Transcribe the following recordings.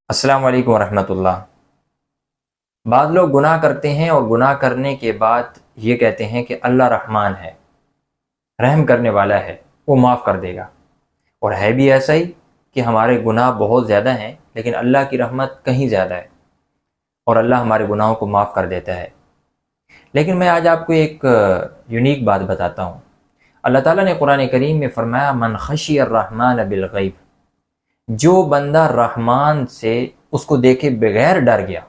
السلام علیکم ورحمۃ اللہ۔ بعض لوگ گناہ کرتے ہیں اور گناہ کرنے کے بعد یہ کہتے ہیں کہ اللہ رحمان ہے، رحم کرنے والا ہے، وہ معاف کر دے گا۔ اور ہے بھی ایسا ہی کہ ہمارے گناہ بہت زیادہ ہیں لیکن اللہ کی رحمت کہیں زیادہ ہے اور اللہ ہمارے گناہوں کو معاف کر دیتا ہے۔ لیکن میں آج آپ کو ایک یونیک بات بتاتا ہوں۔ اللہ تعالیٰ نے قرآن کریم میں فرمایا من خشی الرحمن بالغیب، جو بندہ رحمان سے اس کو دیکھے بغیر ڈر گیا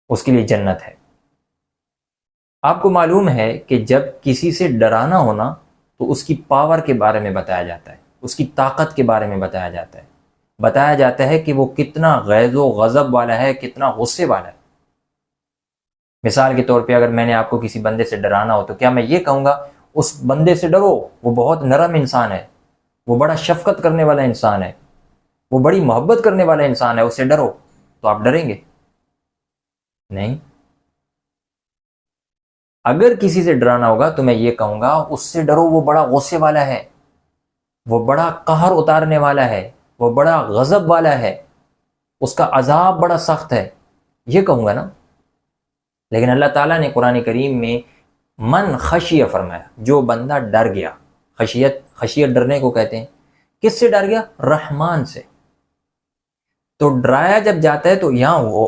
اس کے لیے جنت ہے۔ آپ کو معلوم ہے کہ جب کسی سے ڈرانا ہونا تو اس کی پاور کے بارے میں بتایا جاتا ہے، اس کی طاقت کے بارے میں بتایا جاتا ہے کہ وہ کتنا غیظ و غضب والا ہے، کتنا غصے والا ہے۔ مثال کے طور پہ اگر میں نے آپ کو کسی بندے سے ڈرانا ہو تو کیا میں یہ کہوں گا اس بندے سے ڈرو، وہ بہت نرم انسان ہے، وہ بڑا شفقت کرنے والا انسان ہے، وہ بڑی محبت کرنے والا انسان ہے، اس سے ڈرو؟ تو آپ ڈریں گے؟ نہیں۔ اگر کسی سے ڈرانا ہوگا تو میں یہ کہوں گا اس سے ڈرو، وہ بڑا غصے والا ہے، وہ بڑا قہر اتارنے والا ہے، وہ بڑا غضب والا ہے، اس کا عذاب بڑا سخت ہے، یہ کہوں گا نا۔ لیکن اللہ تعالیٰ نے قرآن کریم میں من خشیہ فرمایا، جو بندہ ڈر گیا۔ خشیت ڈرنے کو کہتے ہیں۔ کس سے ڈر گیا؟ رحمان سے۔ تو ڈرایا جب جاتا ہے تو یہاں وہ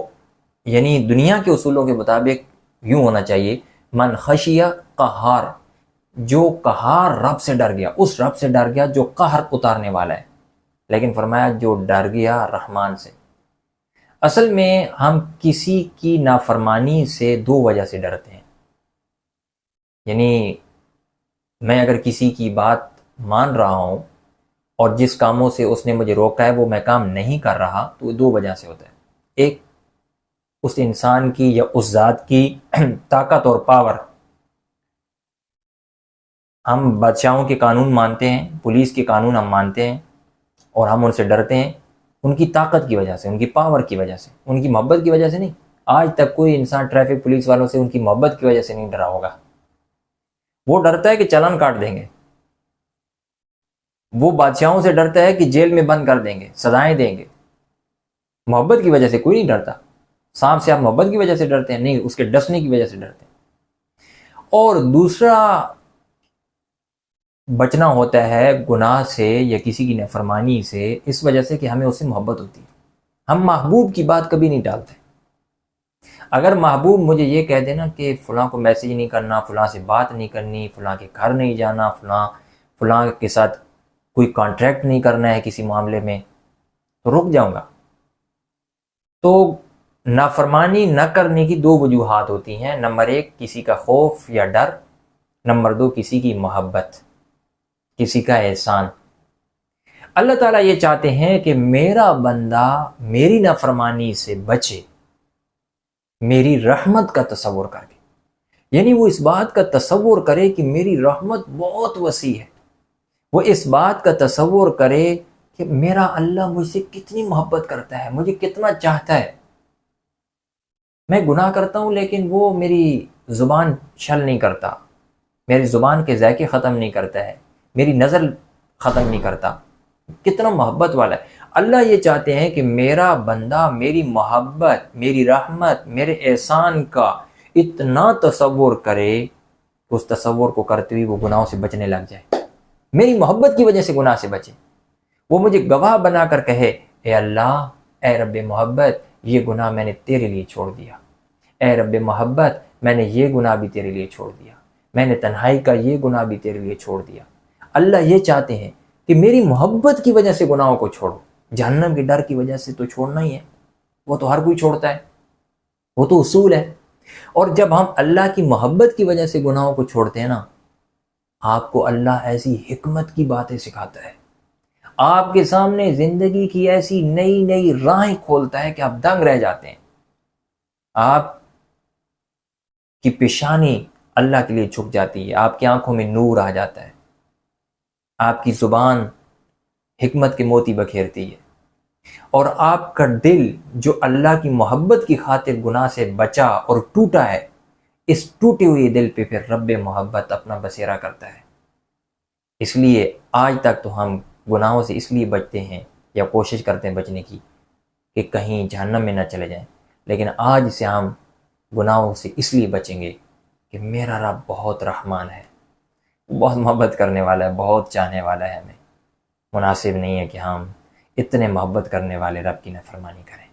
یعنی دنیا کے اصولوں کے مطابق یوں ہونا چاہیے من خشیہ قہار، جو قہار رب سے ڈر گیا، اس رب سے ڈر گیا جو قہر اتارنے والا ہے۔ لیکن فرمایا جو ڈر گیا رحمان سے۔ اصل میں ہم کسی کی نافرمانی سے دو وجہ سے ڈرتے ہیں۔ یعنی میں اگر کسی کی بات مان رہا ہوں اور جس کاموں سے اس نے مجھے روکا ہے وہ میں کام نہیں کر رہا تو وہ دو وجہ سے ہوتا ہے۔ ایک اس انسان کی یا اس ذات کی طاقت اور پاور۔ ہم بادشاہوں کے قانون مانتے ہیں، پولیس کے قانون ہم مانتے ہیں اور ہم ان سے ڈرتے ہیں ان کی طاقت کی وجہ سے، ان کی پاور کی وجہ سے، ان کی محبت کی وجہ سے نہیں۔ آج تک کوئی انسان ٹریفک پولیس والوں سے ان کی محبت کی وجہ سے نہیں ڈرا ہوگا۔ وہ ڈرتا ہے کہ چالان کاٹ دیں گے، وہ بادشاہوں سے ڈرتا ہے کہ جیل میں بند کر دیں گے، سزائیں دیں گے۔ محبت کی وجہ سے کوئی نہیں ڈرتا۔ سانپ سے آپ محبت کی وجہ سے ڈرتے ہیں؟ نہیں، اس کے ڈسنے کی وجہ سے ڈرتے ہیں۔ اور دوسرا بچنا ہوتا ہے گناہ سے یا کسی کی نافرمانی سے اس وجہ سے کہ ہمیں اس سے محبت ہوتی ہے۔ ہم محبوب کی بات کبھی نہیں ڈالتے۔ اگر محبوب مجھے یہ کہہ دینا کہ فلاں کو میسیج نہیں کرنا، فلاں سے بات نہیں کرنی، فلاں کے گھر نہیں جانا، فلاں کے ساتھ کوئی کانٹریکٹ نہیں کرنا ہے کسی معاملے میں، تو رک جاؤں گا۔ تو نافرمانی نہ کرنے کی دو وجوہات ہوتی ہیں۔ نمبر ایک کسی کا خوف یا ڈر، نمبر دو کسی کی محبت، کسی کا احسان۔ اللہ تعالیٰ یہ چاہتے ہیں کہ میرا بندہ میری نافرمانی سے بچے، میری رحمت کا تصور کر کے، یعنی وہ اس بات کا تصور کرے کہ میری رحمت بہت وسیع ہے، وہ اس بات کا تصور کرے کہ میرا اللہ مجھ سے کتنی محبت کرتا ہے، مجھے کتنا چاہتا ہے۔ میں گناہ کرتا ہوں لیکن وہ میری زبان چھل نہیں کرتا، میری زبان کے ذائقے ختم نہیں کرتا ہے، میری نظر ختم نہیں کرتا، کتنا محبت والا ہے۔ اللہ یہ چاہتے ہیں کہ میرا بندہ میری محبت، میری رحمت، میرے احسان کا اتنا تصور کرے کہ اس تصور کو کرتے ہوئے وہ گناہوں سے بچنے لگ جائے، میری محبت کی وجہ سے گناہ سے بچے۔ وہ مجھے گواہ بنا کر کہے اے اللہ، اے رب محبت، یہ گناہ میں نے تیرے لیے چھوڑ دیا، اے رب محبت میں نے یہ گناہ بھی تیرے لیے چھوڑ دیا، میں نے تنہائی کا یہ گناہ بھی تیرے لیے چھوڑ دیا۔ اللہ یہ چاہتے ہیں کہ میری محبت کی وجہ سے گناہوں کو چھوڑو، جہنم کے ڈر کی وجہ سے تو چھوڑنا ہی ہے، وہ تو ہر کوئی چھوڑتا ہے، وہ تو اصول ہے۔ اور جب ہم اللہ کی محبت کی وجہ سے گناہوں کو چھوڑتے ہیں نا، آپ کو اللہ ایسی حکمت کی باتیں سکھاتا ہے، آپ کے سامنے زندگی کی ایسی نئی نئی راہیں کھولتا ہے کہ آپ دنگ رہ جاتے ہیں۔ آپ کی پیشانی اللہ کے لیے جھک جاتی ہے، آپ کی آنکھوں میں نور آ جاتا ہے، آپ کی زبان حکمت کے موتی بکھیرتی ہے، اور آپ کا دل جو اللہ کی محبت کی خاطر گناہ سے بچا اور ٹوٹا ہے، اس ٹوٹے ہوئے دل پہ پھر رب محبت اپنا بسیرا کرتا ہے۔ اس لیے آج تک تو ہم گناہوں سے اس لیے بچتے ہیں یا کوشش کرتے ہیں بچنے کی کہ کہیں جہنم میں نہ چلے جائیں، لیکن آج سے ہم گناہوں سے اس لیے بچیں گے کہ میرا رب بہت رحمان ہے، بہت محبت کرنے والا ہے، بہت چاہنے والا ہے ہمیں۔ مناسب نہیں ہے کہ ہم اتنے محبت کرنے والے رب کی نافرمانی کریں۔